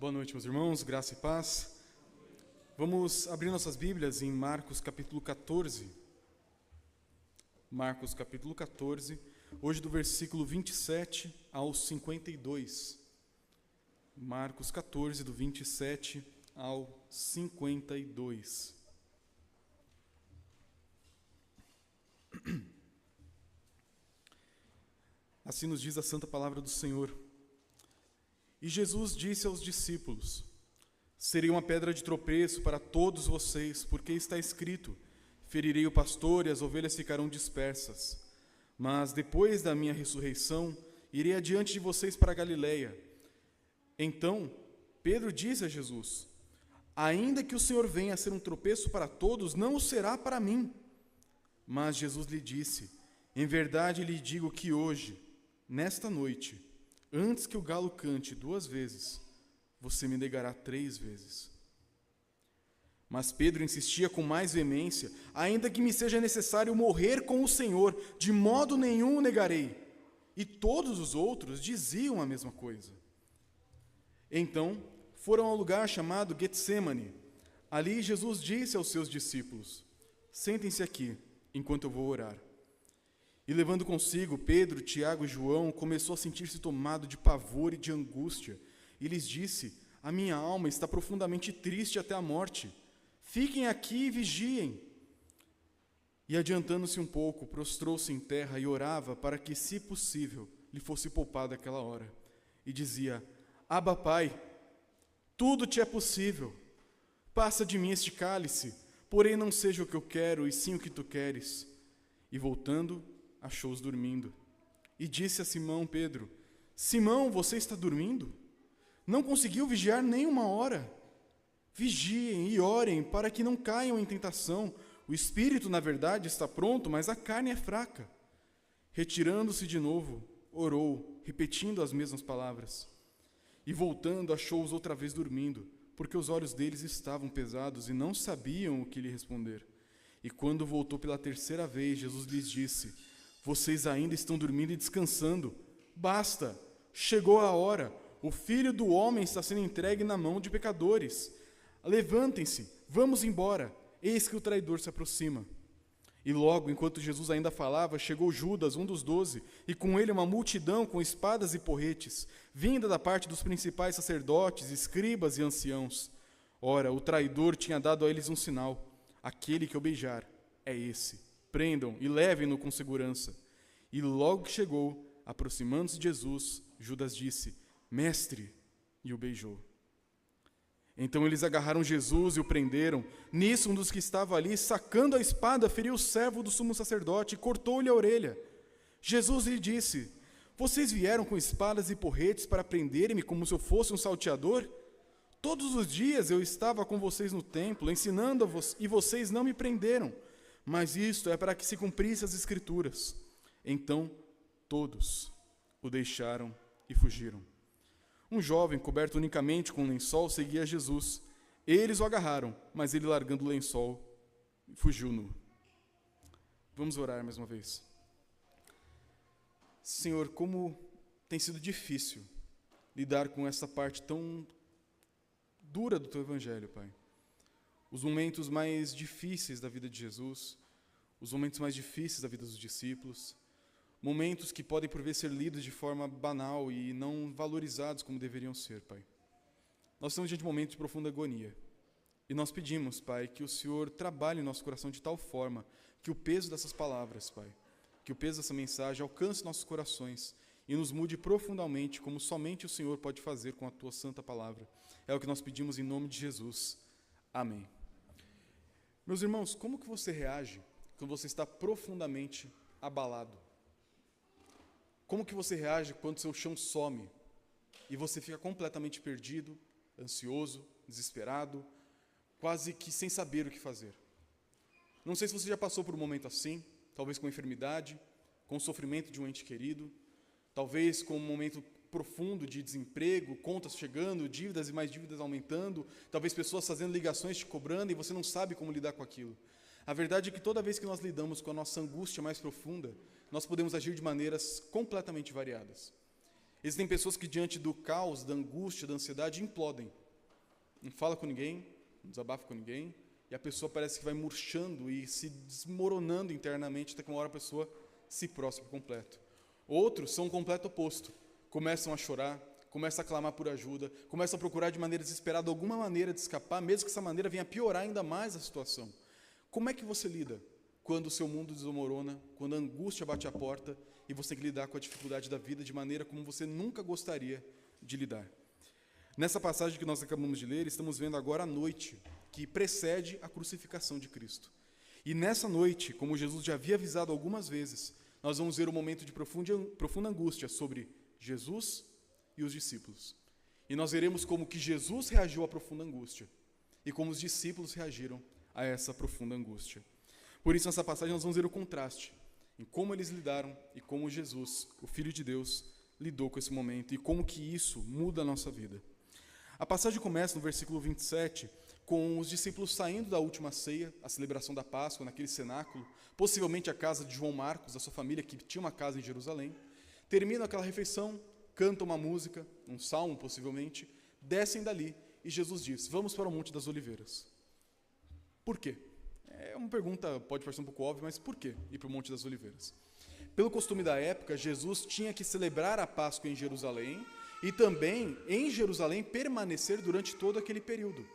Boa noite, meus irmãos, graça e paz. Vamos abrir nossas Bíblias em Marcos capítulo 14. Marcos capítulo 14, hoje do versículo 27 ao 52. Marcos 14, do 27 ao 52. Assim nos diz a santa palavra do Senhor. E Jesus disse aos discípulos: serei uma pedra de tropeço para todos vocês, porque está escrito: ferirei o pastor e as ovelhas ficarão dispersas. Mas depois da minha ressurreição, irei adiante de vocês para a Galileia. Então Pedro disse a Jesus: ainda que o Senhor venha a ser um tropeço para todos, não o será para mim. Mas Jesus lhe disse: em verdade lhe digo que hoje, nesta noite, antes que o galo cante 2 vezes, você me negará 3 vezes. Mas Pedro insistia com mais veemência: ainda que me seja necessário morrer com o Senhor, de modo nenhum o negarei. E todos os outros diziam a mesma coisa. Então foram ao lugar chamado Getsemane. Ali Jesus disse aos seus discípulos: sentem-se aqui, enquanto eu vou orar. E levando consigo Pedro, Tiago e João, começou a sentir-se tomado de pavor e de angústia. E lhes disse: a minha alma está profundamente triste até a morte. Fiquem aqui e vigiem. E adiantando-se um pouco, prostrou-se em terra e orava para que, se possível, lhe fosse poupada aquela hora. E dizia: Abba, Pai, tudo te é possível. Passa de mim este cálice, porém não seja o que eu quero, e sim o que tu queres. E voltando, achou-os dormindo. E disse a Simão Pedro: Simão, você está dormindo? Não conseguiu vigiar nem 1 hora? Vigiem e orem para que não caiam em tentação. O espírito, na verdade, está pronto, mas a carne é fraca. Retirando-se de novo, orou, repetindo as mesmas palavras. E voltando, achou-os outra vez dormindo, porque os olhos deles estavam pesados e não sabiam o que lhe responder. E quando voltou pela 3ª vez, Jesus lhes disse: vocês ainda estão dormindo e descansando. Basta, chegou a hora. O Filho do Homem está sendo entregue na mão de pecadores. Levantem-se, vamos embora. Eis que o traidor se aproxima. E logo, enquanto Jesus ainda falava, chegou Judas, um dos 12, e com ele uma multidão com espadas e porretes, vinda da parte dos principais sacerdotes, escribas e anciãos. Ora, o traidor tinha dado a eles um sinal: aquele que eu beijar é esse. Prendam e levem-no com segurança. E logo que chegou, aproximando-se de Jesus, Judas disse: Mestre, e o beijou. Então eles agarraram Jesus e o prenderam. Nisso, um dos que estava ali, sacando a espada, feriu o servo do sumo sacerdote e cortou-lhe a orelha. Jesus lhe disse: vocês vieram com espadas e porretes para prenderem-me como se eu fosse um salteador? Todos os dias eu estava com vocês no templo, ensinando-vos, e vocês não me prenderam. Mas isto é para que se cumprisse as Escrituras. Então todos o deixaram e fugiram. Um jovem, coberto unicamente com um lençol, seguia Jesus. Eles o agarraram, mas ele, largando o lençol, fugiu nu. Vamos orar mais uma vez. Senhor, como tem sido difícil lidar com essa parte tão dura do Teu Evangelho, Pai. Os momentos mais difíceis da vida de Jesus, os momentos mais difíceis da vida dos discípulos, momentos que podem por vezes ser lidos de forma banal e não valorizados como deveriam ser, Pai. Nós estamos diante de um momento de profunda agonia. E nós pedimos, Pai, que o Senhor trabalhe em nosso coração de tal forma que o peso dessas palavras, Pai, que o peso dessa mensagem alcance nossos corações e nos mude profundamente, como somente o Senhor pode fazer com a Tua santa palavra. É o que nós pedimos em nome de Jesus. Amém. Meus irmãos, como que você reage quando você está profundamente abalado? Como que você reage quando seu chão some e você fica completamente perdido, ansioso, desesperado, quase que sem saber o que fazer? Não sei se você já passou por um momento assim, talvez com enfermidade, com o sofrimento de um ente querido, talvez com um momento profundo de desemprego, contas chegando, dívidas e mais dívidas aumentando, talvez pessoas fazendo ligações te cobrando e você não sabe como lidar com aquilo. A verdade é que toda vez que nós lidamos com a nossa angústia mais profunda, nós podemos agir de maneiras completamente variadas. Existem pessoas que, diante do caos, da angústia, da ansiedade, implodem. Não fala com ninguém, não desabafa com ninguém, e a pessoa parece que vai murchando e se desmoronando internamente, até que uma hora a pessoa se prostra por completo. Outros são o completo oposto. Começam a chorar, começam a clamar por ajuda, começam a procurar de maneira desesperada alguma maneira de escapar, mesmo que essa maneira venha piorar ainda mais a situação. Como é que você lida quando o seu mundo desmorona, quando a angústia bate a porta e você tem que lidar com a dificuldade da vida de maneira como você nunca gostaria de lidar? Nessa passagem que nós acabamos de ler, estamos vendo agora a noite que precede a crucificação de Cristo. E nessa noite, como Jesus já havia avisado algumas vezes, nós vamos ver um momento de profunda angústia sobre Jesus e os discípulos. E nós veremos como que Jesus reagiu à profunda angústia e como os discípulos reagiram a essa profunda angústia. Por isso, nessa passagem, nós vamos ver o contraste em como eles lidaram e como Jesus, o Filho de Deus, lidou com esse momento e como que isso muda a nossa vida. A passagem começa no versículo 27, com os discípulos saindo da última ceia, a celebração da Páscoa, naquele cenáculo, possivelmente a casa de João Marcos, da sua família, que tinha uma casa em Jerusalém. Terminam aquela refeição, cantam uma música, um salmo possivelmente, descem dali e Jesus diz: vamos para o Monte das Oliveiras. Por quê? É uma pergunta, pode parecer um pouco óbvia, mas por que ir para o Monte das Oliveiras? Pelo costume da época, Jesus tinha que celebrar a Páscoa em Jerusalém e também, em Jerusalém, permanecer durante todo aquele período.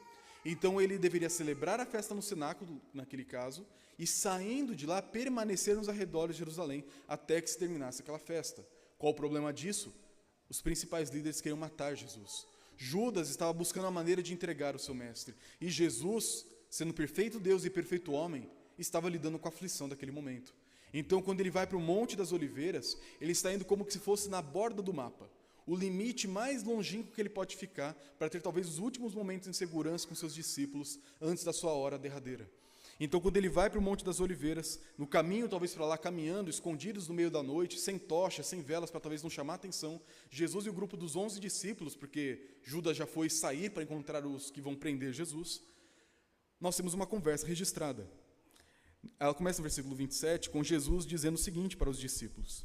Então, ele deveria celebrar a festa no cenáculo, naquele caso, e saindo de lá, permanecer nos arredores de Jerusalém, até que se terminasse aquela festa. Qual o problema disso? Os principais líderes queriam matar Jesus. Judas estava buscando a maneira de entregar o seu mestre. E Jesus, sendo perfeito Deus e perfeito homem, estava lidando com a aflição daquele momento. Então, quando ele vai para o Monte das Oliveiras, ele está indo como se fosse na borda do mapa. O limite mais longínquo que ele pode ficar para ter talvez os últimos momentos em segurança com seus discípulos antes da sua hora derradeira. Então, quando ele vai para o Monte das Oliveiras, no caminho talvez para lá, caminhando, escondidos no meio da noite, sem tochas, sem velas, para talvez não chamar a atenção, Jesus e o grupo dos 11 discípulos, porque Judas já foi sair para encontrar os que vão prender Jesus, nós temos uma conversa registrada. Ela começa no versículo 27, com Jesus dizendo o seguinte para os discípulos: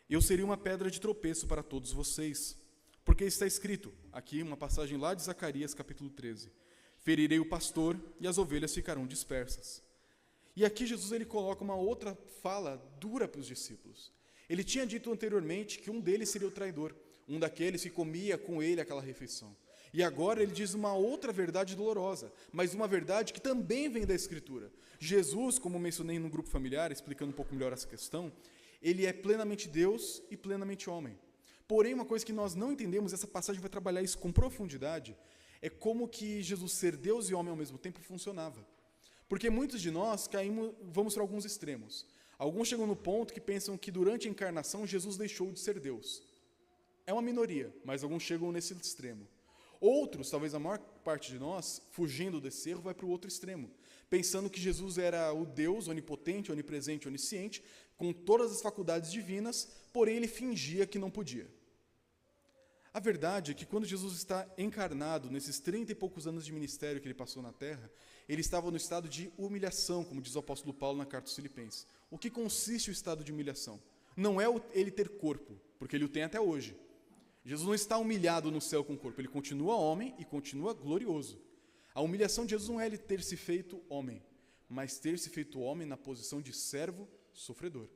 eu seria uma pedra de tropeço para todos vocês, porque está escrito, aqui uma passagem lá de Zacarias, capítulo 13, ferirei o pastor e as ovelhas ficarão dispersas. E aqui Jesus ele coloca uma outra fala dura para os discípulos. Ele tinha dito anteriormente que um deles seria o traidor, um daqueles que comia com ele aquela refeição. E agora ele diz uma outra verdade dolorosa, mas uma verdade que também vem da Escritura. Jesus, como mencionei no grupo familiar, explicando um pouco melhor essa questão, ele é plenamente Deus e plenamente homem. Porém, uma coisa que nós não entendemos, essa passagem vai trabalhar isso com profundidade, é como que Jesus ser Deus e homem ao mesmo tempo funcionava. Porque muitos de nós vamos para alguns extremos. Alguns chegam no ponto que pensam que durante a encarnação Jesus deixou de ser Deus. É uma minoria, mas alguns chegam nesse extremo. Outros, talvez a maior parte de nós, fugindo desse erro, vai para o outro extremo, pensando que Jesus era o Deus onipotente, onipresente, onisciente, com todas as faculdades divinas, porém ele fingia que não podia. A verdade é que quando Jesus está encarnado, nesses 30 e poucos anos de ministério que ele passou na Terra, ele estava no estado de humilhação, como diz o apóstolo Paulo na carta aos Filipenses. O que consiste o estado de humilhação? Não é ele ter corpo, porque ele o tem até hoje. Jesus não está humilhado no céu com o corpo, ele continua homem e continua glorioso. A humilhação de Jesus não é ele ter se feito homem, mas ter se feito homem na posição de servo sofredor,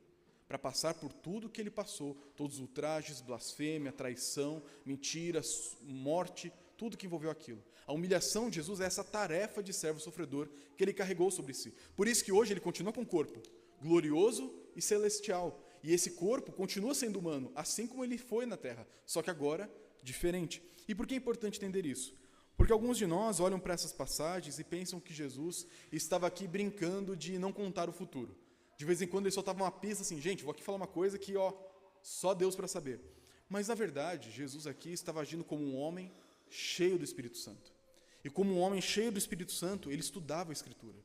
para passar por tudo que ele passou, todos os ultrajes, blasfêmia, traição, mentiras, morte, tudo que envolveu aquilo. A humilhação de Jesus é essa tarefa de servo sofredor que ele carregou sobre si. Por isso que hoje ele continua com o corpo glorioso e celestial. E esse corpo continua sendo humano, assim como ele foi na Terra, só que agora diferente. E por que é importante entender isso? Porque alguns de nós olham para essas passagens e pensam que Jesus estava aqui brincando de não contar o futuro. De vez em quando ele soltava uma pista assim, gente, vou aqui falar uma coisa que só Deus para saber. Mas na verdade, Jesus aqui estava agindo como um homem cheio do Espírito Santo. E como um homem cheio do Espírito Santo, ele estudava a Escritura.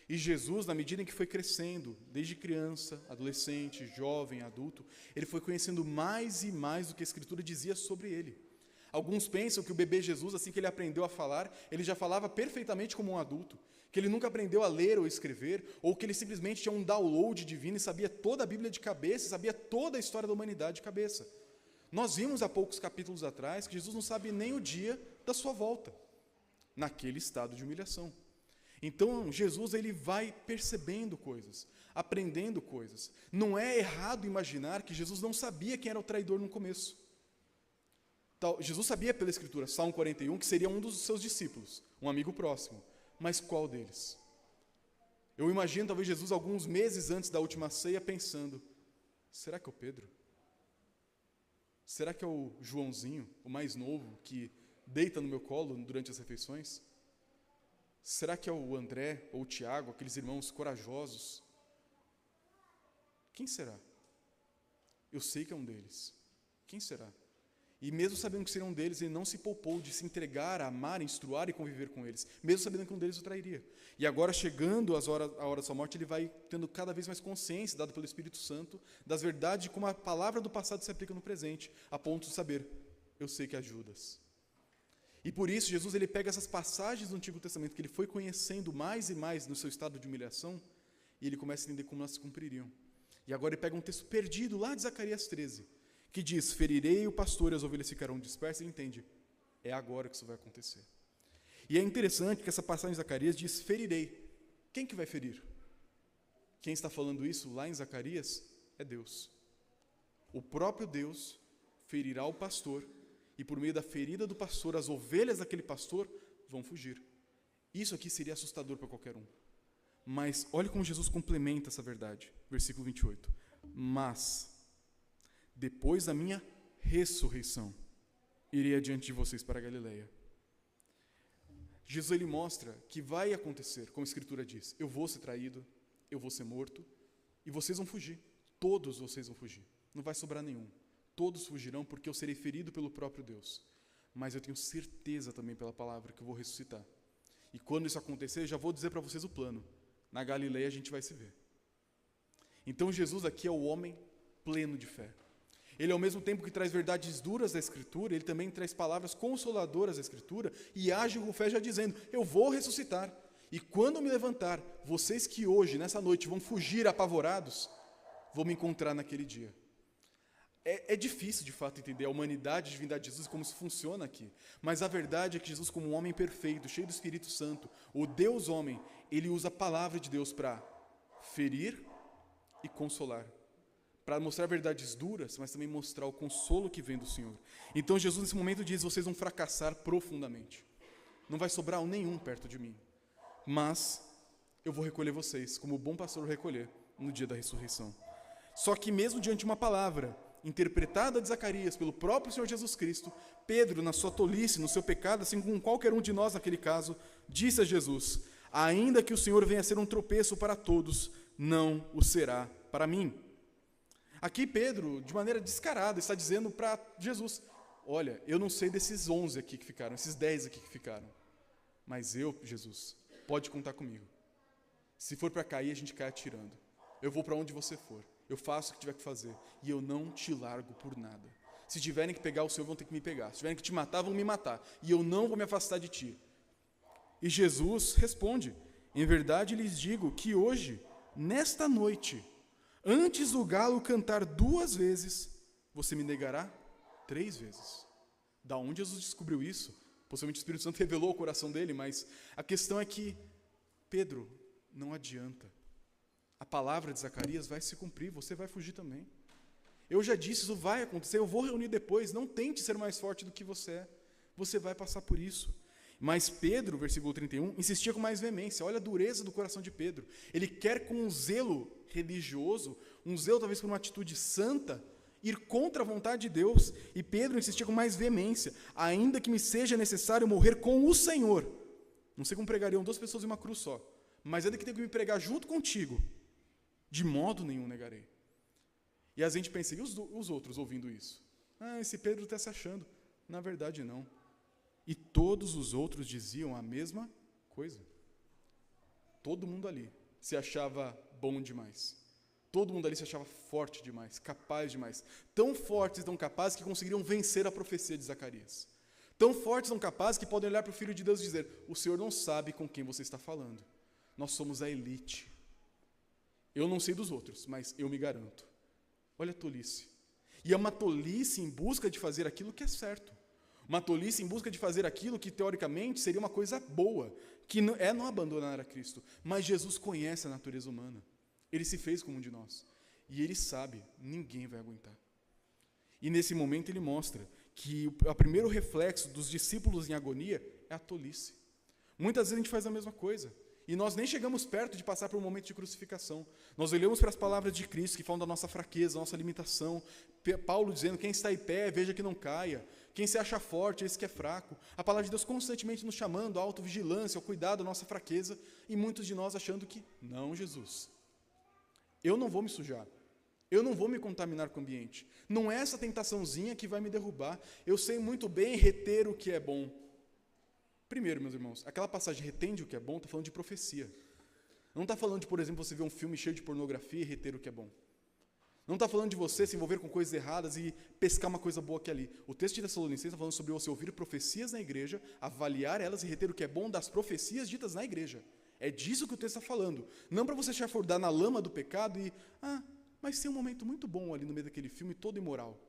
E Jesus, na medida em que foi crescendo, desde criança, adolescente, jovem, adulto, ele foi conhecendo mais e mais do que a Escritura dizia sobre ele. Alguns pensam que o bebê Jesus, assim que ele aprendeu a falar, ele já falava perfeitamente como um adulto, que ele nunca aprendeu a ler ou escrever, ou que ele simplesmente tinha um download divino e sabia toda a Bíblia de cabeça, sabia toda a história da humanidade de cabeça. Nós vimos há poucos capítulos atrás que Jesus não sabe nem o dia da sua volta, naquele estado de humilhação. Então, Jesus ele vai percebendo coisas, aprendendo coisas. Não é errado imaginar que Jesus não sabia quem era o traidor no começo. Jesus sabia pela Escritura, Salmo 41, que seria um dos seus discípulos, um amigo próximo. Mas qual deles? Eu imagino talvez Jesus alguns meses antes da última ceia pensando, será que é o Pedro? Será que é o Joãozinho, o mais novo, que deita no meu colo durante as refeições? Será que é o André ou o Tiago, aqueles irmãos corajosos? Quem será? Eu sei que é um deles. Quem será? E mesmo sabendo que seria um deles, ele não se poupou de se entregar, amar, instruir e conviver com eles, mesmo sabendo que um deles o trairia. E agora, chegando a hora da sua morte, ele vai tendo cada vez mais consciência, dada pelo Espírito Santo, das verdades de como a palavra do passado se aplica no presente, a ponto de saber, eu sei que é Judas. E por isso, Jesus ele pega essas passagens do Antigo Testamento, que ele foi conhecendo mais e mais no seu estado de humilhação, e ele começa a entender como elas se cumpririam. E agora ele pega um texto perdido lá de Zacarias 13, que diz, ferirei o pastor e as ovelhas ficarão dispersas, e ele entende, é agora que isso vai acontecer. E é interessante que essa passagem de Zacarias diz, ferirei. Quem que vai ferir? Quem está falando isso lá em Zacarias é Deus. O próprio Deus ferirá o pastor, e por meio da ferida do pastor, as ovelhas daquele pastor vão fugir. Isso aqui seria assustador para qualquer um. Mas olha como Jesus complementa essa verdade. Versículo 28. Mas, depois da minha ressurreição, irei adiante de vocês para a Galileia. Jesus ele mostra que vai acontecer, como a Escritura diz, eu vou ser traído, eu vou ser morto, e vocês vão fugir. Todos vocês vão fugir. Não vai sobrar nenhum. Todos fugirão porque eu serei ferido pelo próprio Deus. Mas eu tenho certeza também pela palavra que eu vou ressuscitar. E quando isso acontecer, eu já vou dizer para vocês o plano. Na Galileia a gente vai se ver. Então Jesus aqui é o homem pleno de fé. Ele ao mesmo tempo que traz verdades duras da Escritura, ele também traz palavras consoladoras da Escritura e age com fé já dizendo, eu vou ressuscitar. E quando eu me levantar, vocês que hoje, nessa noite, vão fugir apavorados, vão me encontrar naquele dia. É difícil, de fato, entender a humanidade e a divindade de Jesus e como isso funciona aqui. Mas a verdade é que Jesus, como um homem perfeito, cheio do Espírito Santo, o Deus homem, ele usa a palavra de Deus para ferir e consolar. Para mostrar verdades duras, mas também mostrar o consolo que vem do Senhor. Então Jesus, nesse momento, diz, vocês vão fracassar profundamente. Não vai sobrar nenhum perto de mim. Mas eu vou recolher vocês, como o bom pastor recolher no dia da ressurreição. Só que mesmo diante de uma palavra interpretada de Zacarias pelo próprio Senhor Jesus Cristo, Pedro, na sua tolice, no seu pecado, assim como qualquer um de nós naquele caso, disse a Jesus, ainda que o Senhor venha a ser um tropeço para todos, não o será para mim. Aqui Pedro, de maneira descarada, está dizendo para Jesus, olha, eu não sei desses 11 aqui que ficaram, esses 10 aqui que ficaram, mas eu, Jesus, pode contar comigo. Se for para cair, a gente cai atirando. Eu vou para onde você for. Eu faço o que tiver que fazer. E eu não te largo por nada. Se tiverem que pegar o Senhor, vão ter que me pegar. Se tiverem que te matar, vão me matar. E eu não vou me afastar de ti. E Jesus responde, em verdade lhes digo que hoje, nesta noite, antes do galo cantar 2 vezes, você me negará 3 vezes. Da onde Jesus descobriu isso? Possivelmente o Espírito Santo revelou o coração dele, mas a questão é que, Pedro, não adianta. A palavra de Zacarias vai se cumprir, você vai fugir também. Eu já disse, isso vai acontecer, eu vou reunir depois, não tente ser mais forte do que você é. Você vai passar por isso. Mas Pedro, versículo 31, insistia com mais veemência. Olha a dureza do coração de Pedro. Ele quer com um zelo religioso, um zelo talvez por uma atitude santa, ir contra a vontade de Deus. E Pedro insistia com mais veemência. Ainda que me seja necessário morrer com o Senhor. Não sei como pregariam 2 pessoas em uma cruz só. Mas ainda que tenha que me pregar junto contigo, de modo nenhum negarei. E a gente pensa, e os outros ouvindo isso? Esse Pedro está se achando. Na verdade, não. E todos os outros diziam a mesma coisa. Todo mundo ali se achava bom demais. Todo mundo ali se achava forte demais, capaz demais. Tão fortes e tão capazes que conseguiriam vencer a profecia de Zacarias. Tão fortes e tão capazes que podem olhar para o Filho de Deus e dizer, o Senhor não sabe com quem você está falando. Nós somos a elite. Eu não sei dos outros, mas eu me garanto. Olha a tolice. E é uma tolice em busca de fazer aquilo que é certo. Uma tolice em busca de fazer aquilo que, teoricamente, seria uma coisa boa, que não abandonar a Cristo. Mas Jesus conhece a natureza humana. Ele se fez como um de nós. E ele sabe, ninguém vai aguentar. E nesse momento ele mostra que o primeiro reflexo dos discípulos em agonia é a tolice. Muitas vezes a gente faz a mesma coisa. E nós nem chegamos perto de passar por um momento de crucificação. Nós olhamos para as palavras de Cristo que falam da nossa fraqueza, da nossa limitação. Paulo dizendo, quem está em pé, veja que não caia. Quem se acha forte, esse que é fraco. A palavra de Deus constantemente nos chamando à autovigilância, ao cuidado da nossa fraqueza. E muitos de nós achando que, não, Jesus, eu não vou me sujar. Eu não vou me contaminar com o ambiente. Não é essa tentaçãozinha que vai me derrubar. Eu sei muito bem reter o que é bom. Primeiro, meus irmãos, aquela passagem retende o que é bom, está falando de profecia. Não está falando de, por exemplo, você ver um filme cheio de pornografia e reter o que é bom. Não está falando de você se envolver com coisas erradas e pescar uma coisa boa aqui ali. O texto de Tessalonicenses está falando sobre você ouvir profecias na igreja, avaliar elas e reter o que é bom das profecias ditas na igreja. É disso que o texto está falando. Não para você chafurdar na lama do pecado e, mas tem um momento muito bom ali no meio daquele filme, todo imoral.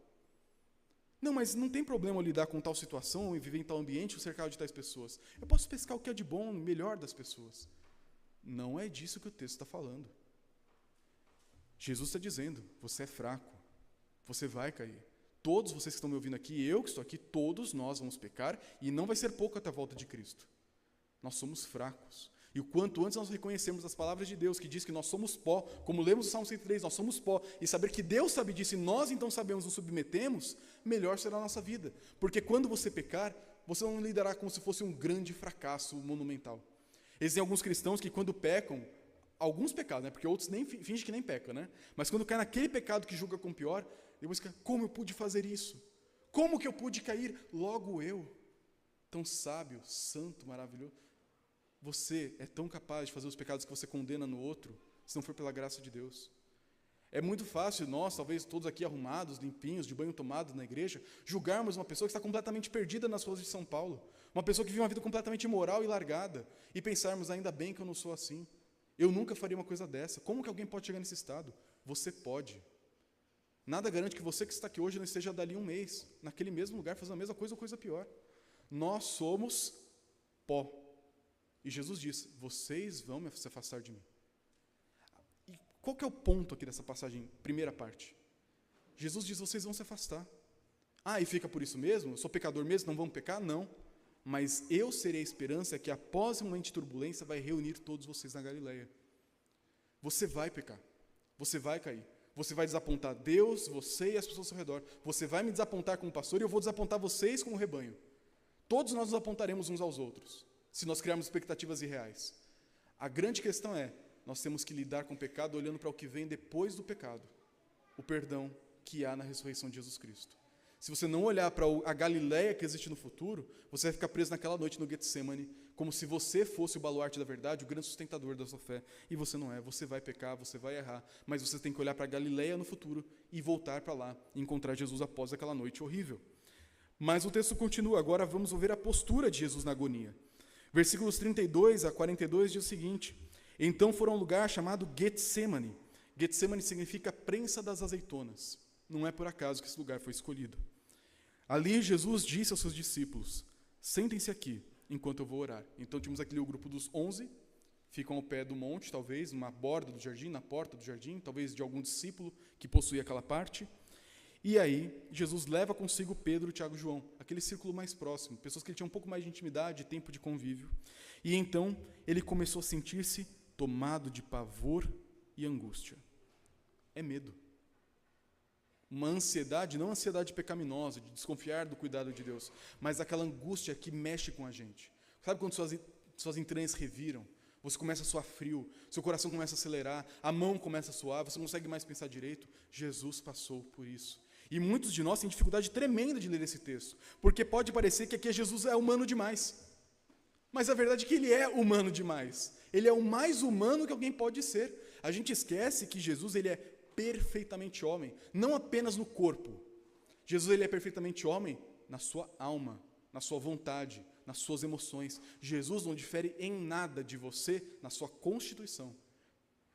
Não, mas não tem problema eu lidar com tal situação e viver em tal ambiente cercado de tais pessoas. Eu posso pescar o que é de bom, melhor das pessoas. Não é disso que o texto está falando. Jesus está dizendo, você é fraco, você vai cair. Todos vocês que estão me ouvindo aqui, eu que estou aqui, todos nós vamos pecar e não vai ser pouco até a volta de Cristo. Nós somos fracos. E o quanto antes nós reconhecemos as palavras de Deus, que diz que nós somos pó, como lemos no Salmo 103, nós somos pó, e saber que Deus sabe disso e nós então sabemos, nos submetemos, melhor será a nossa vida. Porque quando você pecar, você não lidará como se fosse um grande fracasso monumental. Existem alguns cristãos que quando pecam, alguns pecados, né? Porque outros nem fingem que nem pecam, né? Mas quando cai naquele pecado que julga como pior, depois fica, como eu pude fazer isso? Como que eu pude cair? Logo eu, tão sábio, santo, maravilhoso. Você é tão capaz de fazer os pecados que você condena no outro, se não for pela graça de Deus. É muito fácil nós, talvez todos aqui arrumados, limpinhos, de banho tomado na igreja, julgarmos uma pessoa que está completamente perdida nas ruas de São Paulo, uma pessoa que vive uma vida completamente imoral e largada, e pensarmos, ainda bem que eu não sou assim. Eu nunca faria uma coisa dessa. Como que alguém pode chegar nesse estado? Você pode. Nada garante que você que está aqui hoje não esteja dali um mês, naquele mesmo lugar, fazendo a mesma coisa ou coisa pior. Nós somos pó. E Jesus diz, vocês vão se afastar de mim. E qual que é o ponto aqui dessa passagem, primeira parte? Jesus diz, vocês vão se afastar. E fica por isso mesmo? Eu sou pecador mesmo, não vamos pecar? Não. Mas eu serei a esperança que após um momento de turbulência vai reunir todos vocês na Galileia. Você vai pecar. Você vai cair. Você vai desapontar Deus, você e as pessoas ao seu redor. Você vai me desapontar como pastor e eu vou desapontar vocês como rebanho. Todos nós nos apontaremos uns aos outros, se nós criarmos expectativas irreais. A grande questão é, nós temos que lidar com o pecado olhando para o que vem depois do pecado, o perdão que há na ressurreição de Jesus Cristo. Se você não olhar para a Galileia que existe no futuro, você vai ficar preso naquela noite no Getsemane, como se você fosse o baluarte da verdade, o grande sustentador da sua fé. E você não é, você vai pecar, você vai errar, mas você tem que olhar para a Galileia no futuro e voltar para lá e encontrar Jesus após aquela noite horrível. Mas o texto continua, agora vamos ver a postura de Jesus na agonia. Versículos 32 a 42 diz o seguinte, então foram a um lugar chamado Getsemane. Getsemane significa prensa das azeitonas. Não é por acaso que esse lugar foi escolhido. Ali Jesus disse aos seus discípulos, sentem-se aqui, enquanto eu vou orar. Então tínhamos aqui o grupo dos 11, ficam ao pé do monte, talvez, numa borda do jardim, na porta do jardim, talvez de algum discípulo que possuía aquela parte. E aí, Jesus leva consigo Pedro, Tiago e João, aquele círculo mais próximo, pessoas que ele tinha um pouco mais de intimidade, tempo de convívio. E então, ele começou a sentir-se tomado de pavor e angústia. É medo. Uma ansiedade, não ansiedade pecaminosa, de desconfiar do cuidado de Deus, mas aquela angústia que mexe com a gente. Sabe quando suas entranhas reviram? Você começa a suar frio, seu coração começa a acelerar, a mão começa a suar, você não consegue mais pensar direito. Jesus passou por isso. E muitos de nós têm dificuldade tremenda de ler esse texto, porque pode parecer que aqui Jesus é humano demais. Mas a verdade é que ele é humano demais. Ele é o mais humano que alguém pode ser. A gente esquece que Jesus ele é perfeitamente homem, não apenas no corpo. Jesus ele é perfeitamente homem na sua alma, na sua vontade, nas suas emoções. Jesus não difere em nada de você na sua constituição.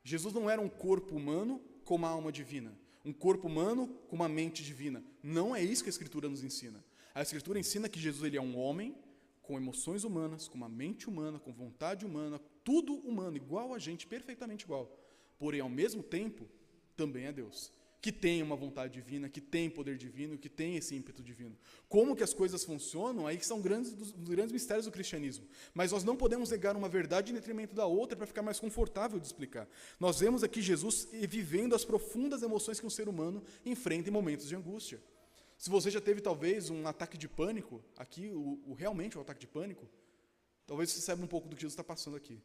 Jesus não era um corpo humano com uma alma divina. Um corpo humano com uma mente divina. Não é isso que a Escritura nos ensina. A Escritura ensina que Jesus ele é um homem com emoções humanas, com uma mente humana, com vontade humana, tudo humano, igual a gente, perfeitamente igual. Porém, ao mesmo tempo, também é Deus, que tem uma vontade divina, que tem poder divino, que tem esse ímpeto divino. Como que as coisas funcionam, aí que são os grandes mistérios do cristianismo. Mas nós não podemos negar uma verdade em detrimento da outra para ficar mais confortável de explicar. Nós vemos aqui Jesus vivendo as profundas emoções que um ser humano enfrenta em momentos de angústia. Se você já teve, talvez, um ataque de pânico, aqui, realmente um ataque de pânico, talvez você saiba um pouco do que Jesus está passando aqui.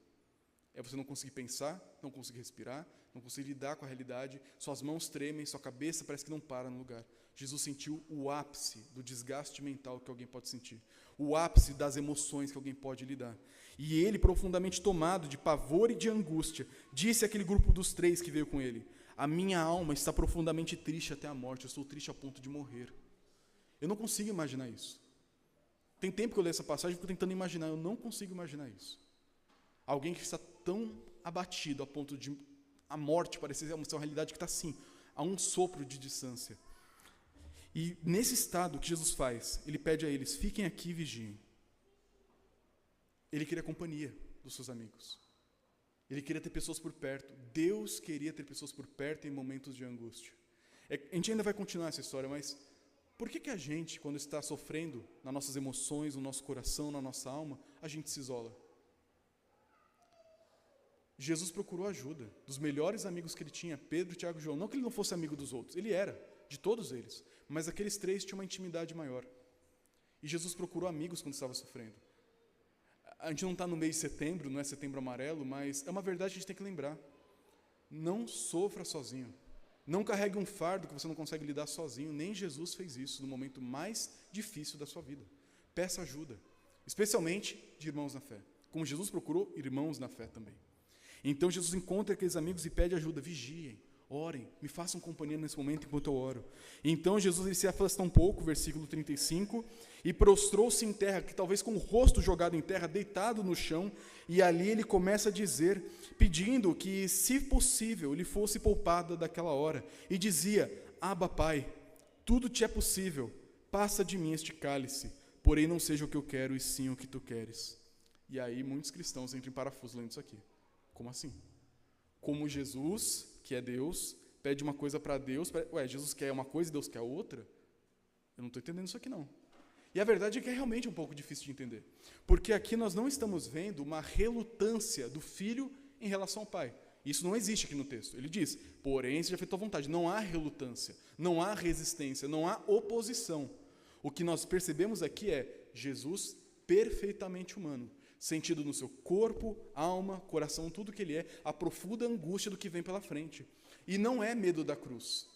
É você não conseguir pensar, não conseguir respirar, não conseguir lidar com a realidade, suas mãos tremem, sua cabeça parece que não para no lugar. Jesus sentiu o ápice do desgaste mental que alguém pode sentir, o ápice das emoções que alguém pode lidar. E ele, profundamente tomado de pavor e de angústia, disse àquele grupo dos 3 que veio com ele: a minha alma está profundamente triste até a morte, eu estou triste a ponto de morrer. Eu não consigo imaginar isso. Tem tempo que eu leio essa passagem e fico tentando imaginar, eu não consigo imaginar isso. Alguém que está tão abatido a ponto de a morte parecer uma realidade que está assim, a um sopro de distância. E nesse estado, o que Jesus faz? Ele pede a eles, fiquem aqui e vigiem. Ele queria a companhia dos seus amigos. Ele queria ter pessoas por perto. Deus queria ter pessoas por perto em momentos de angústia. A gente ainda vai continuar essa história, mas por que a gente, quando está sofrendo nas nossas emoções, no nosso coração, na nossa alma, a gente se isola? Jesus procurou ajuda dos melhores amigos que ele tinha, Pedro, Tiago e João. Não que ele não fosse amigo dos outros, ele era, de todos eles. Mas aqueles 3 tinham uma intimidade maior. E Jesus procurou amigos quando estava sofrendo. A gente não está no mês de setembro, não é setembro amarelo, mas é uma verdade que a gente tem que lembrar. Não sofra sozinho. Não carregue um fardo que você não consegue lidar sozinho. Nem Jesus fez isso no momento mais difícil da sua vida. Peça ajuda, especialmente de irmãos na fé. Como Jesus procurou irmãos na fé também. Então Jesus encontra aqueles amigos e pede ajuda. Vigiem, orem, me façam companhia nesse momento enquanto eu oro. Então Jesus ele se afasta um pouco, versículo 35, e prostrou-se em terra, que talvez com o rosto jogado em terra, deitado no chão, e ali ele começa a dizer, pedindo que, se possível, lhe fosse poupada daquela hora, e dizia: Abba, Pai, tudo te é possível, passa de mim este cálice, porém não seja o que eu quero, e sim o que tu queres. E aí muitos cristãos entram em parafuso lendo isso aqui. Como assim? Como Jesus, que é Deus, pede uma coisa para Deus, Jesus quer uma coisa e Deus quer outra? Eu não estou entendendo isso aqui não. E a verdade é que é realmente um pouco difícil de entender. Porque aqui nós não estamos vendo uma relutância do filho em relação ao pai. Isso não existe aqui no texto. Ele diz, porém, seja feita a tua vontade. Não há relutância, não há resistência, não há oposição. O que nós percebemos aqui é Jesus perfeitamente humano, sentido no seu corpo, alma, coração, tudo que ele é, a profunda angústia do que vem pela frente. E não é medo da cruz,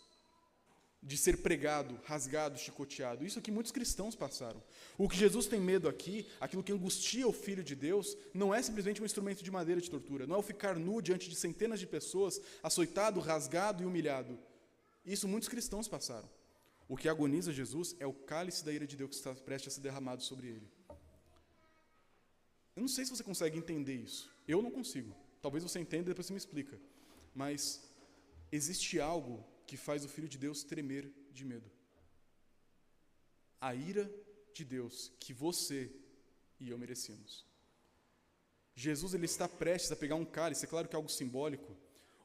de ser pregado, rasgado, chicoteado. Isso que muitos cristãos passaram. O que Jesus tem medo aqui, aquilo que angustia o Filho de Deus, não é simplesmente um instrumento de madeira de tortura, não é o ficar nu diante de centenas de pessoas, açoitado, rasgado e humilhado. Isso muitos cristãos passaram. O que agoniza Jesus é o cálice da ira de Deus que está prestes a ser derramado sobre ele. Eu não sei se você consegue entender isso. Eu não consigo. Talvez você entenda e depois você me explica. Mas existe algo que faz o Filho de Deus tremer de medo. A ira de Deus que você e eu merecíamos. Jesus ele está prestes a pegar um cálice, é claro que é algo simbólico,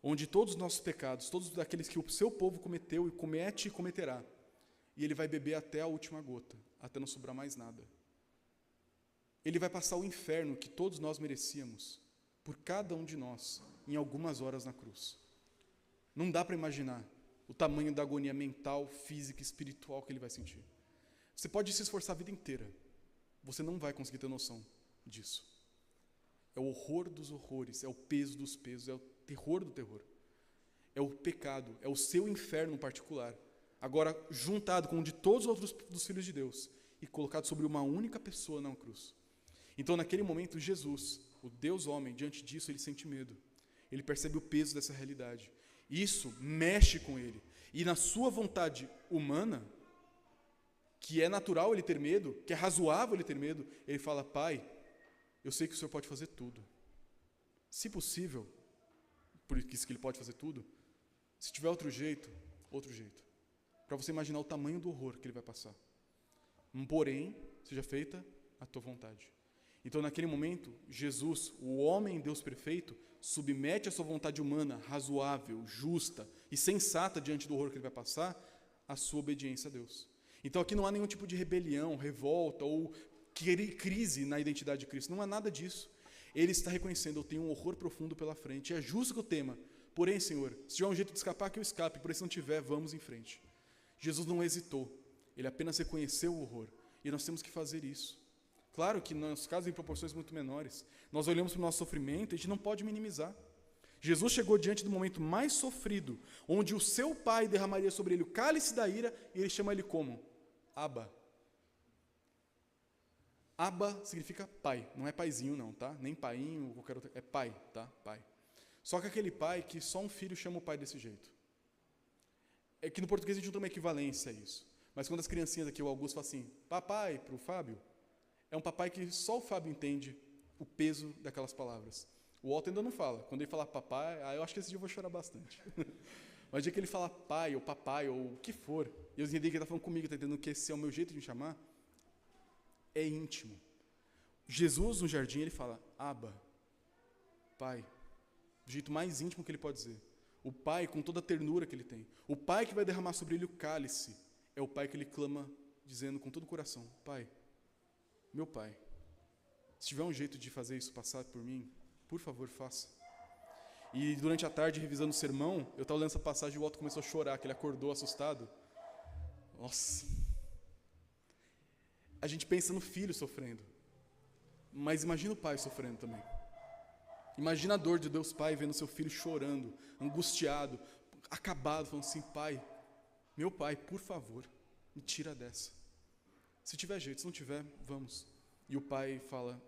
onde todos os nossos pecados, todos aqueles que o seu povo cometeu e comete e cometerá, e ele vai beber até a última gota, até não sobrar mais nada. Ele vai passar o inferno que todos nós merecíamos, por cada um de nós, em algumas horas na cruz. Não dá para imaginar o tamanho da agonia mental, física e espiritual que ele vai sentir. Você pode se esforçar a vida inteira, você não vai conseguir ter noção disso. É o horror dos horrores, é o peso dos pesos, é o terror do terror. É o pecado, é o seu inferno particular, agora juntado com o de todos os outros dos filhos de Deus e colocado sobre uma única pessoa na cruz. Então, naquele momento, Jesus, o Deus homem, diante disso, ele sente medo. Ele percebe o peso dessa realidade. Isso mexe com ele. E na sua vontade humana, que é natural ele ter medo, que é razoável ele ter medo, ele fala: Pai, eu sei que o Senhor pode fazer tudo. Se possível, por isso que ele pode fazer tudo, se tiver outro jeito, outro jeito. Para você imaginar o tamanho do horror que ele vai passar. Porém, seja feita a tua vontade. Então, naquele momento, Jesus, o homem Deus perfeito, submete a sua vontade humana, razoável, justa e sensata diante do horror que ele vai passar, a sua obediência a Deus. Então, aqui não há nenhum tipo de rebelião, revolta ou crise na identidade de Cristo. Não há nada disso. Ele está reconhecendo, eu tenho um horror profundo pela frente. É justo que eu tema. Porém, Senhor, se tiver um jeito de escapar, que eu escape. Porém, se não tiver, vamos em frente. Jesus não hesitou. Ele apenas reconheceu o horror. E nós temos que fazer isso. Claro que, no nosso caso, em proporções muito menores. Nós olhamos para o nosso sofrimento e a gente não pode minimizar. Jesus chegou diante do momento mais sofrido, onde o seu pai derramaria sobre ele o cálice da ira, e ele chama ele como? Abba. Abba significa pai, não é paizinho não, tá? Nem painho, qualquer outro, é pai, tá? Pai. Só que aquele pai que só um filho chama o pai desse jeito. É que no português a gente não tem uma equivalência a isso. Mas quando as criancinhas aqui, o Augusto fala assim, papai, para o Fábio, é um papai que só o Fábio entende o peso daquelas palavras. O Otto ainda não fala. Quando ele fala papai, eu acho que esse dia eu vou chorar bastante. Mas o dia que ele fala pai, ou papai, ou o que for, e eu entendi que ele está falando comigo, está entendendo que esse é o meu jeito de me chamar, é íntimo. Jesus, no jardim, ele fala, Abba, pai, do jeito mais íntimo que ele pode dizer. O pai, com toda a ternura que ele tem. O pai que vai derramar sobre ele o cálice, é o pai que ele clama, dizendo com todo o coração, pai, meu pai, se tiver um jeito de fazer isso passar por mim, por favor, faça. E durante a tarde, revisando o sermão, eu estava lendo essa passagem e o Otto começou a chorar, que ele acordou assustado. Nossa! A gente pensa no filho sofrendo, mas imagina o pai sofrendo também. Imagina a dor de Deus Pai vendo seu filho chorando, angustiado, acabado, falando assim, pai, meu pai, por favor, me tira dessa. Se tiver jeito, se não tiver, vamos. E o pai fala,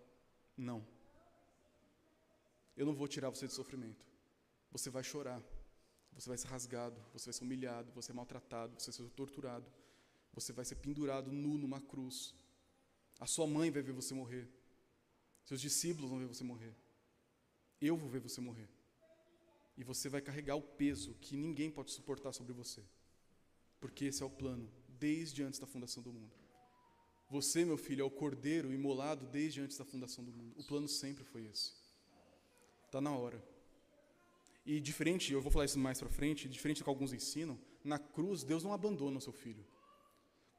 não. Eu não vou tirar você do sofrimento. Você vai chorar, você vai ser rasgado, você vai ser humilhado, você vai ser maltratado, você vai ser torturado, você vai ser pendurado nu numa cruz. A sua mãe vai ver você morrer. Seus discípulos vão ver você morrer. Eu vou ver você morrer. E você vai carregar o peso que ninguém pode suportar sobre você. Porque esse é o plano, desde antes da fundação do mundo. Você, meu filho, é o cordeiro imolado desde antes da fundação do mundo. O plano sempre foi esse. Está na hora. E diferente, eu vou falar isso mais para frente, diferente do que alguns ensinam, na cruz Deus não abandona o seu filho.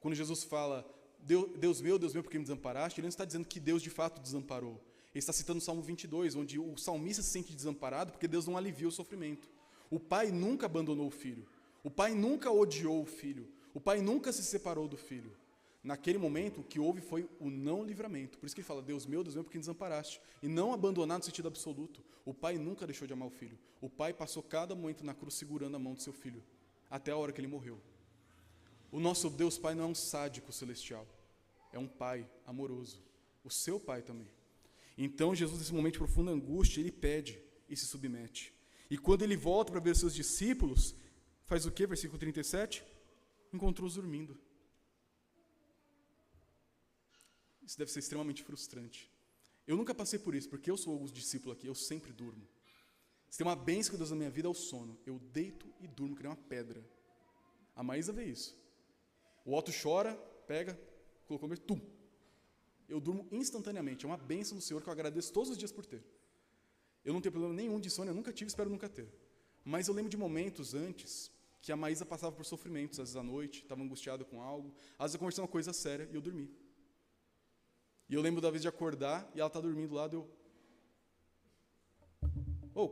Quando Jesus fala, Deus meu, por que me desamparaste? Ele não está dizendo que Deus de fato desamparou. Ele está citando o Salmo 22, onde o salmista se sente desamparado porque Deus não alivia o sofrimento. O pai nunca abandonou o filho. O pai nunca odiou o filho. O pai nunca se separou do filho. Naquele momento, o que houve foi o não livramento. Por isso que ele fala, Deus meu, por que me desamparaste? E não abandonar no sentido absoluto. O pai nunca deixou de amar o filho. O pai passou cada momento na cruz segurando a mão do seu filho, até a hora que ele morreu. O nosso Deus Pai não é um sádico celestial. É um pai amoroso. O seu pai também. Então, Jesus, nesse momento de profunda angústia, ele pede e se submete. E quando ele volta para ver os seus discípulos, faz o quê? Versículo 37? Encontrou-os dormindo. Isso deve ser extremamente frustrante. Eu nunca passei por isso, porque eu sou o discípulo aqui, eu sempre durmo. Se tem uma bênção que Deus na minha vida é o sono. Eu deito e durmo, que nem uma pedra. A Maísa vê isso. O Otto chora, pega, colocou o tum. Eu durmo instantaneamente. É uma bênção do Senhor que eu agradeço todos os dias por ter. Eu não tenho problema nenhum de sono, eu nunca tive, espero nunca ter. Mas eu lembro de momentos antes que a Maísa passava por sofrimentos, às vezes à noite, estava angustiada com algo, às vezes eu conversava uma coisa séria e eu dormi. E eu lembro da vez de acordar e ela está dormindo lá,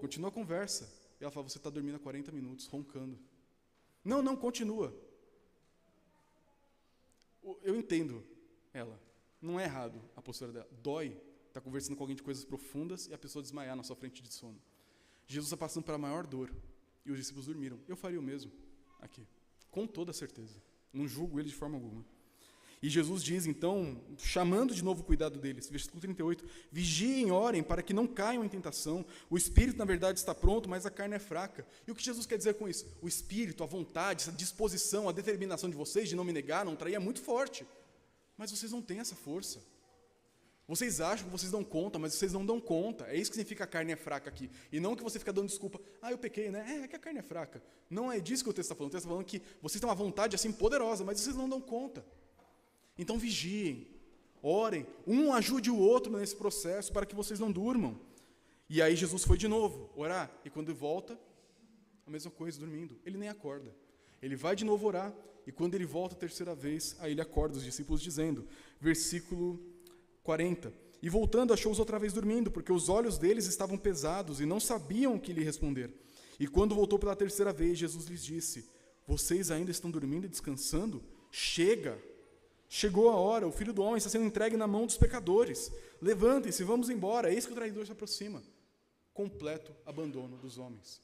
continua a conversa. E ela fala, você está dormindo há 40 minutos, roncando. Não, continua. Eu entendo ela. Não é errado a postura dela. Dói estar conversando com alguém de coisas profundas e a pessoa desmaiar na sua frente de sono. Jesus está passando pela maior dor e os discípulos dormiram. Eu faria o mesmo aqui, com toda certeza. Não julgo ele de forma alguma. E Jesus diz, então, chamando de novo o cuidado deles, versículo 38, vigiem, orem, para que não caiam em tentação. O espírito, na verdade, está pronto, mas a carne é fraca. E o que Jesus quer dizer com isso? O espírito, a vontade, essa disposição, a determinação de vocês de não me negar, não trair, é muito forte. Mas vocês não têm essa força. Vocês acham que vocês dão conta, mas vocês não dão conta. É isso que significa a carne é fraca aqui. E não que você fica dando desculpa. Eu pequei, né? É que a carne é fraca. Não é disso que o texto está falando. O texto está falando que vocês têm uma vontade assim poderosa, mas vocês não dão conta. Então vigiem, orem, um ajude o outro nesse processo para que vocês não durmam. E aí Jesus foi de novo orar. E quando ele volta, a mesma coisa, dormindo. Ele nem acorda. Ele vai de novo orar. E quando ele volta a terceira vez, aí ele acorda os discípulos dizendo, versículo 40. E voltando, achou-os outra vez dormindo, porque os olhos deles estavam pesados e não sabiam o que lhe responder. E quando voltou pela terceira vez, Jesus lhes disse, vocês ainda estão dormindo e descansando? Chega! Chegou a hora, o Filho do Homem está sendo entregue na mão dos pecadores. Levantem-se, vamos embora, eis que o traidor se aproxima. Completo abandono dos homens.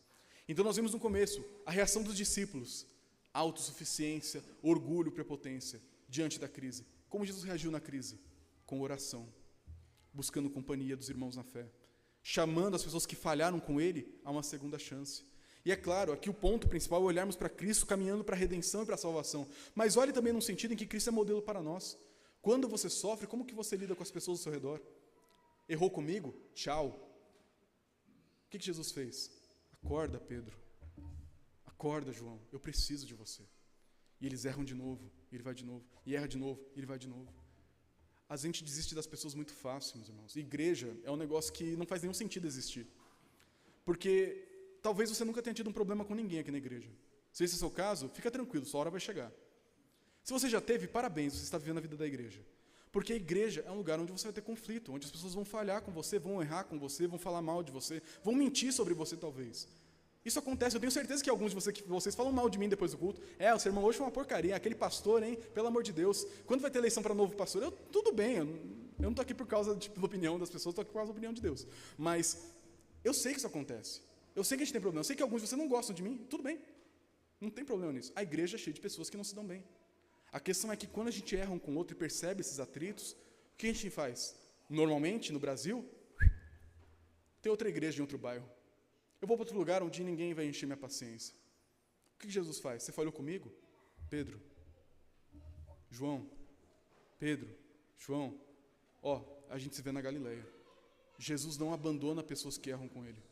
Então nós vimos no começo a reação dos discípulos, autossuficiência, orgulho, prepotência, diante da crise. Como Jesus reagiu na crise? Com oração, buscando companhia dos irmãos na fé, chamando as pessoas que falharam com ele a uma segunda chance. E é claro, aqui o ponto principal é olharmos para Cristo caminhando para a redenção e para a salvação. Mas olhe também num sentido em que Cristo é modelo para nós. Quando você sofre, como que você lida com as pessoas ao seu redor? Errou comigo? Tchau. O que Jesus fez? Acorda, Pedro. Acorda, João. Eu preciso de você. E eles erram de novo, e ele vai de novo. E erra de novo, e ele vai de novo. A gente desiste das pessoas muito fácil, meus irmãos. Igreja é um negócio que não faz nenhum sentido existir. Porque talvez você nunca tenha tido um problema com ninguém aqui na igreja. Se esse é o seu caso, fica tranquilo, sua hora vai chegar. Se você já teve, parabéns, você está vivendo a vida da igreja. Porque a igreja é um lugar onde você vai ter conflito, onde as pessoas vão falhar com você, vão errar com você, vão falar mal de você, vão mentir sobre você talvez. Isso acontece, eu tenho certeza que alguns de vocês falam mal de mim depois do culto. O sermão hoje foi uma porcaria, aquele pastor, hein, pelo amor de Deus. Quando vai ter eleição para novo pastor? Tudo bem, eu não estou aqui por causa da opinião das pessoas, estou aqui por causa da opinião de Deus. Mas eu sei que isso acontece. Eu sei que a gente tem problema, eu sei que alguns de vocês não gostam de mim, tudo bem. Não tem problema nisso. A igreja é cheia de pessoas que não se dão bem. A questão é que quando a gente erra um com o outro e percebe esses atritos, o que a gente faz? Normalmente, no Brasil, tem outra igreja em outro bairro. Eu vou para outro lugar onde ninguém vai encher minha paciência. O que Jesus faz? Você falhou comigo? Pedro, João, Pedro, João, a gente se vê na Galileia. Jesus não abandona pessoas que erram com ele,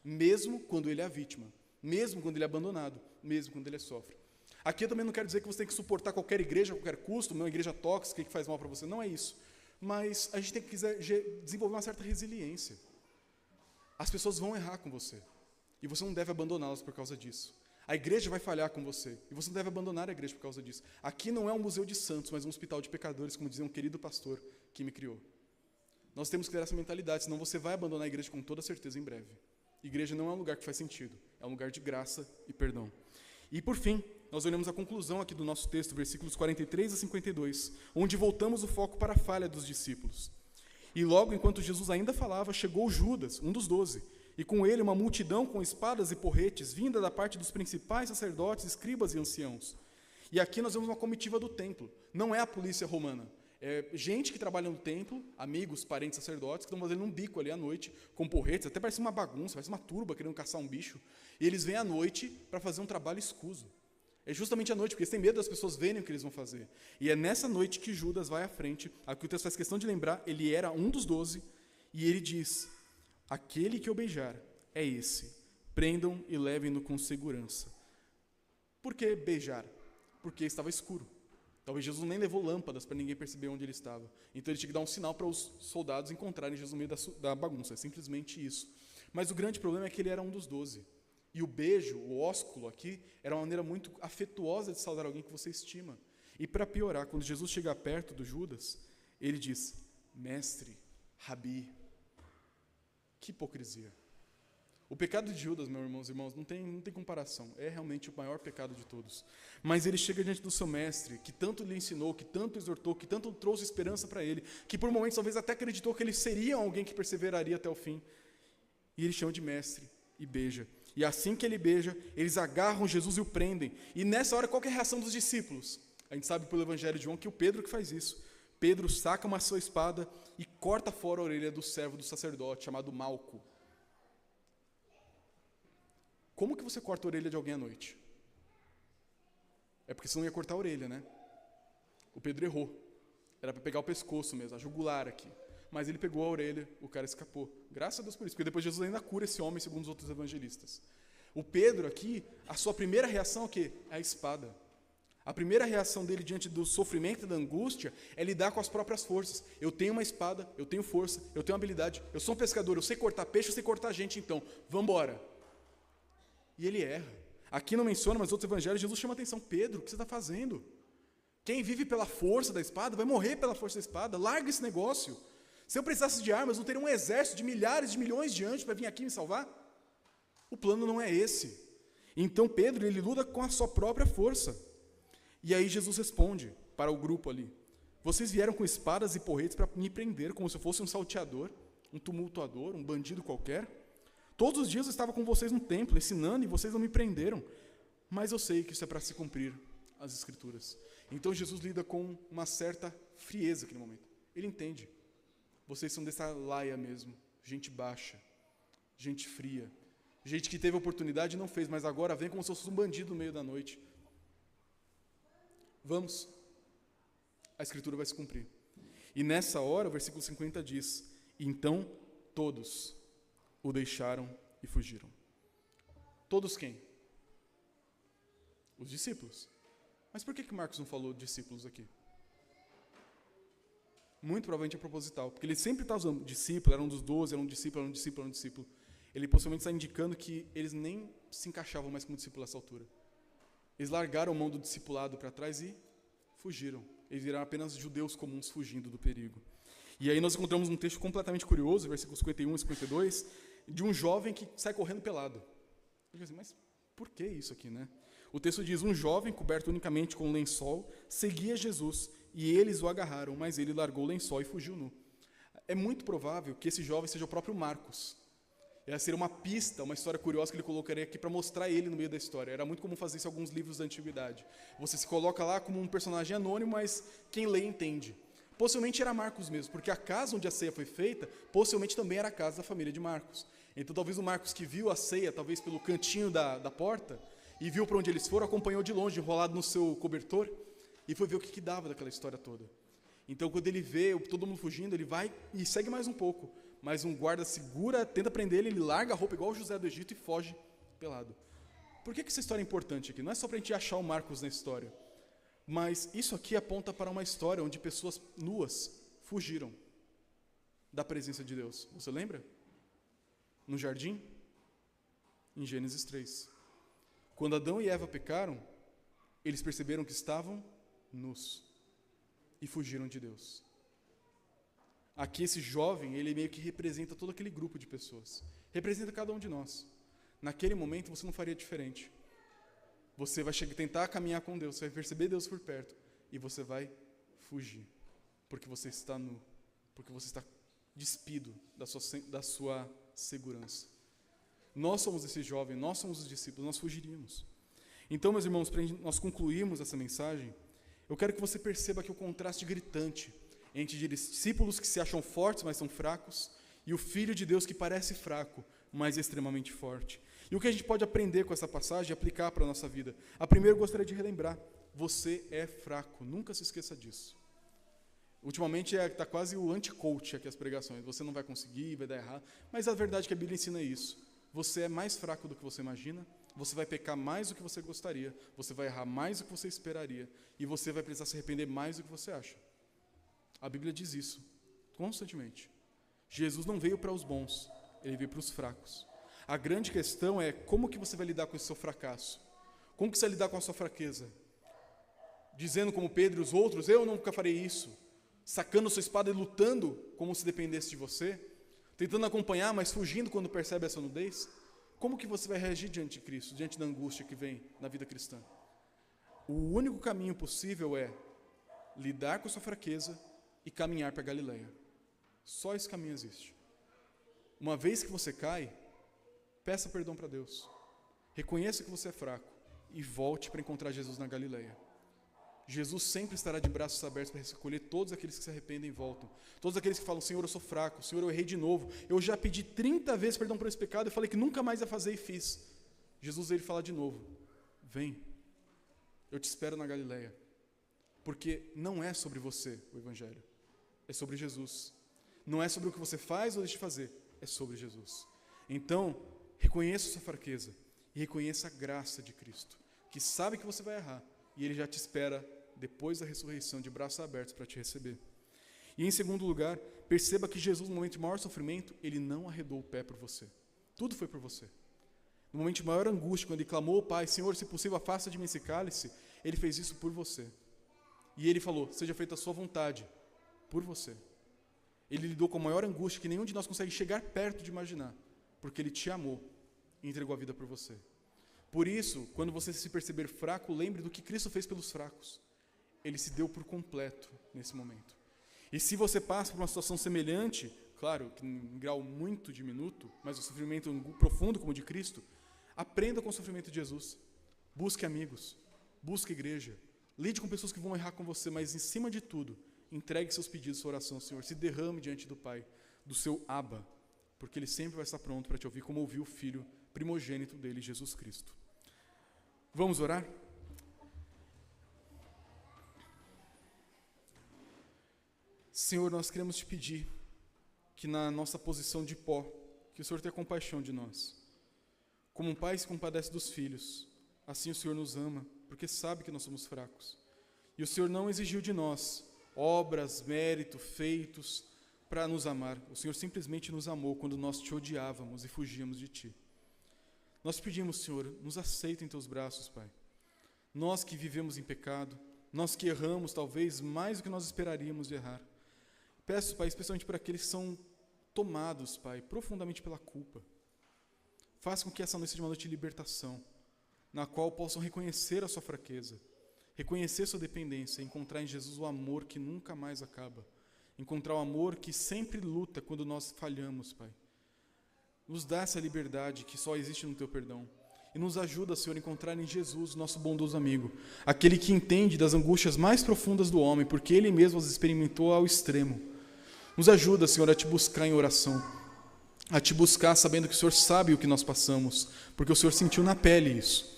mesmo quando ele é a vítima, mesmo quando ele é abandonado, mesmo quando ele sofre. Aqui eu também não quero dizer que você tem que suportar qualquer igreja a qualquer custo, uma igreja tóxica que faz mal para você, não é isso. Mas a gente tem que desenvolver uma certa resiliência. As pessoas vão errar com você. E você não deve abandoná-las por causa disso. A igreja vai falhar com você. E você não deve abandonar a igreja por causa disso. Aqui não é um museu de santos, mas um hospital de pecadores, como dizia um querido pastor que me criou. Nós temos que ter essa mentalidade, senão você vai abandonar a igreja com toda certeza em breve. Igreja não é um lugar que faz sentido. É um lugar de graça e perdão. E por fim, nós olhamos a conclusão aqui do nosso texto, versículos 43 a 52, onde voltamos o foco para a falha dos discípulos. E logo, enquanto Jesus ainda falava, chegou Judas, um dos 12, e com ele uma multidão com espadas e porretes, vinda da parte dos principais sacerdotes, escribas e anciãos. E aqui nós vemos uma comitiva do templo. Não é a polícia romana. É gente que trabalha no templo, amigos, parentes, sacerdotes, que estão fazendo um bico ali à noite, com porretes, até parece uma bagunça, parece uma turba querendo caçar um bicho. E eles vêm à noite para fazer um trabalho escuso. É justamente à noite, porque eles têm medo das pessoas verem o que eles vão fazer. E é nessa noite que Judas vai à frente. Aqui o texto faz questão de lembrar, ele era um dos 12, e ele diz, aquele que eu beijar é esse, prendam e levem-no com segurança. Por que beijar? Porque estava escuro. Talvez Jesus nem levou lâmpadas para ninguém perceber onde ele estava. Então ele tinha que dar um sinal para os soldados encontrarem Jesus no meio da bagunça. É simplesmente isso. Mas o grande problema é que ele era um dos 12. E o beijo, o ósculo aqui, era uma maneira muito afetuosa de saudar alguém que você estima. E para piorar, quando Jesus chega perto do Judas, ele diz, mestre, rabi. Que hipocrisia. O pecado de Judas, meus irmãos, não tem comparação. É realmente o maior pecado de todos. Mas ele chega diante do seu mestre, que tanto lhe ensinou, que tanto exortou, que tanto trouxe esperança para ele, que por momentos talvez até acreditou que ele seria alguém que perseveraria até o fim. E ele chama de mestre e beija. E assim que ele beija, eles agarram Jesus e o prendem. E nessa hora, qual que é a reação dos discípulos? A gente sabe pelo Evangelho de João que o Pedro que faz isso. Pedro saca uma sua espada e corta fora a orelha do servo do sacerdote, chamado Malco. Como que você corta a orelha de alguém à noite? É porque você não ia cortar a orelha, né? O Pedro errou. Era para pegar o pescoço mesmo, a jugular aqui. mas ele pegou a orelha, o cara escapou. Graças a Deus por isso, porque depois Jesus ainda cura esse homem, segundo os outros evangelistas. O Pedro aqui, a sua primeira reação é o quê? É a espada. A primeira reação dele diante do sofrimento e da angústia é lidar com as próprias forças. Eu tenho uma espada, eu tenho força, eu tenho habilidade, eu sou um pescador, eu sei cortar peixe, eu sei cortar gente, então, vamos embora. E ele erra. Aqui não menciona, mas outros evangelhos, Jesus chama a atenção. Pedro, o que você está fazendo? Quem vive pela força da espada vai morrer pela força da espada. Larga esse negócio. Se eu precisasse de armas, não teria um exército de milhares de milhões de anjos para vir aqui me salvar? O plano não é esse. Então Pedro, ele luta com a sua própria força. E aí Jesus responde para o grupo ali: vocês vieram com espadas e porretes para me prender, como se eu fosse um salteador, um tumultuador, um bandido qualquer? Todos os dias eu estava com vocês no templo, ensinando, e vocês não me prenderam. Mas eu sei que isso é para se cumprir as Escrituras. Então Jesus lida com uma certa frieza aqui no momento. Ele entende. Vocês são dessa laia mesmo, gente baixa, gente fria, gente que teve oportunidade e não fez, mas agora vem como se fosse um bandido no meio da noite. Vamos. A Escritura vai se cumprir. E nessa hora, o versículo 50 diz: então todos o deixaram e fugiram. Todos quem? Os discípulos. Mas por que Marcos não falou discípulos aqui? Muito provavelmente é proposital, porque ele sempre está usando discípulo, era um dos 12, era um discípulo, era um discípulo, era um discípulo. Ele possivelmente está indicando que eles nem se encaixavam mais como discípulo nessa altura. Eles largaram a mão do discipulado para trás e fugiram. Eles viraram apenas judeus comuns fugindo do perigo. E aí nós encontramos um texto completamente curioso, versículos 51 e 52, de um jovem que sai correndo pelado. Eu digo assim, mas por que isso aqui, né? O texto diz: um jovem, coberto unicamente com um lençol, seguia Jesus, e eles o agarraram, mas ele largou o lençol e fugiu nu. É muito provável que esse jovem seja o próprio Marcos. Essa seria uma pista, uma história curiosa que ele colocaria aqui para mostrar ele no meio da história. Era muito comum fazer isso em alguns livros da antiguidade. Você se coloca lá como um personagem anônimo, mas quem lê entende. Possivelmente era Marcos mesmo, porque a casa onde a ceia foi feita, possivelmente também era a casa da família de Marcos. Então talvez o Marcos, que viu a ceia, talvez pelo cantinho da porta, e viu para onde eles foram, acompanhou de longe, enrolado no seu cobertor, e foi ver o que dava daquela história toda. Então quando ele vê todo mundo fugindo, ele vai e segue mais um pouco. Mas um guarda segura, tenta prender ele larga a roupa igual o José do Egito e foge pelado. Por que essa história é importante aqui? Não é só para a gente achar o Marcos na história, mas isso aqui aponta para uma história onde pessoas nuas fugiram da presença de Deus. Você lembra? No jardim? Em Gênesis 3. Quando Adão e Eva pecaram, eles perceberam que estavam nus e fugiram de Deus. Aqui esse jovem, ele meio que representa todo aquele grupo de pessoas. Representa cada um de nós. Naquele momento você não faria diferente. Você vai tentar caminhar com Deus, você vai perceber Deus por perto e você vai fugir. Porque você está nu, porque você está despido da sua segurança. Nós somos esse jovem, nós somos os discípulos, nós fugiríamos. Então, meus irmãos, para nós concluirmos essa mensagem, eu quero que você perceba aqui o contraste gritante entre discípulos que se acham fortes, mas são fracos, e o Filho de Deus que parece fraco, mas extremamente forte. E o que a gente pode aprender com essa passagem e aplicar para a nossa vida? A primeira eu gostaria de relembrar: você é fraco, nunca se esqueça disso. Ultimamente está quase o anti-coach aqui as pregações, você não vai conseguir, vai dar errado, mas a verdade é que a Bíblia ensina isso. Você é mais fraco do que você imagina, você vai pecar mais do que você gostaria, você vai errar mais do que você esperaria, e você vai precisar se arrepender mais do que você acha. A Bíblia diz isso, constantemente. Jesus não veio para os bons, ele veio para os fracos. A grande questão é como que você vai lidar com esse seu fracasso? Como que você vai lidar com a sua fraqueza? Dizendo como Pedro e os outros, eu nunca farei isso. Sacando sua espada e lutando como se dependesse de você. Tentando acompanhar, mas fugindo quando percebe essa nudez. Como que você vai reagir diante de Cristo, diante da angústia que vem na vida cristã? O único caminho possível é lidar com a sua fraqueza e caminhar para Galileia. Só esse caminho existe. Uma vez que você cai, peça perdão para Deus. Reconheça que você é fraco e volte para encontrar Jesus na Galileia. Jesus sempre estará de braços abertos para recolher todos aqueles que se arrependem e voltam. Todos aqueles que falam: Senhor, eu sou fraco, Senhor, eu errei de novo, eu já pedi 30 vezes perdão por esse pecado, eu falei que nunca mais ia fazer e fiz. Jesus veio falar de novo: vem, eu te espero na Galileia. Porque não é sobre você o Evangelho, é sobre Jesus. Não é sobre o que você faz ou deixa de fazer, é sobre Jesus. Então, reconheça a sua fraqueza e reconheça a graça de Cristo, que sabe que você vai errar e Ele já te espera depois da ressurreição de braços abertos para te receber. E em segundo lugar, perceba que Jesus, no momento de maior sofrimento, Ele não arredou o pé por você. Tudo foi por você. No momento de maior angústia, quando Ele clamou ao Pai, Senhor, se possível, afasta de mim esse cálice, Ele fez isso por você. E Ele falou, seja feita a sua vontade, por você. Ele lidou com a maior angústia que nenhum de nós consegue chegar perto de imaginar, porque Ele te amou e entregou a vida por você. Por isso, quando você se perceber fraco, lembre do que Cristo fez pelos fracos. Ele se deu por completo nesse momento. E se você passa por uma situação semelhante, claro, que em grau muito diminuto, mas um sofrimento profundo como o de Cristo, aprenda com o sofrimento de Jesus. Busque amigos, busque igreja, lide com pessoas que vão errar com você, mas em cima de tudo, entregue seus pedidos, sua oração ao Senhor, se derrame diante do Pai, do seu Abba, porque Ele sempre vai estar pronto para te ouvir, como ouviu o Filho primogênito dele, Jesus Cristo. Vamos orar? Senhor, nós queremos te pedir que na nossa posição de pó, que o Senhor tenha compaixão de nós. Como um pai se compadece dos filhos, assim o Senhor nos ama, porque sabe que nós somos fracos. E o Senhor não exigiu de nós obras, mérito, feitos para nos amar. O Senhor simplesmente nos amou quando nós te odiávamos e fugíamos de ti. Nós pedimos, Senhor, nos aceita em teus braços, Pai. Nós que vivemos em pecado, nós que erramos talvez mais do que nós esperaríamos de errar. Peço, Pai, especialmente para aqueles que são tomados, Pai, profundamente pela culpa. Faça com que essa noite seja uma noite de libertação, na qual possam reconhecer a sua fraqueza, reconhecer sua dependência, encontrar em Jesus o amor que nunca mais acaba, encontrar o amor que sempre luta quando nós falhamos, Pai. Nos dá essa liberdade que só existe no Teu perdão. E nos ajuda, Senhor, a encontrar em Jesus, nosso bondoso amigo, aquele que entende das angústias mais profundas do homem, porque Ele mesmo as experimentou ao extremo. Nos ajuda, Senhor, a te buscar em oração, a te buscar sabendo que o Senhor sabe o que nós passamos, porque o Senhor sentiu na pele isso.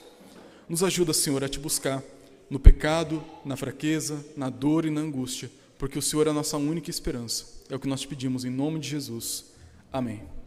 Nos ajuda, Senhor, a te buscar no pecado, na fraqueza, na dor e na angústia, porque o Senhor é a nossa única esperança. É o que nós te pedimos em nome de Jesus. Amém.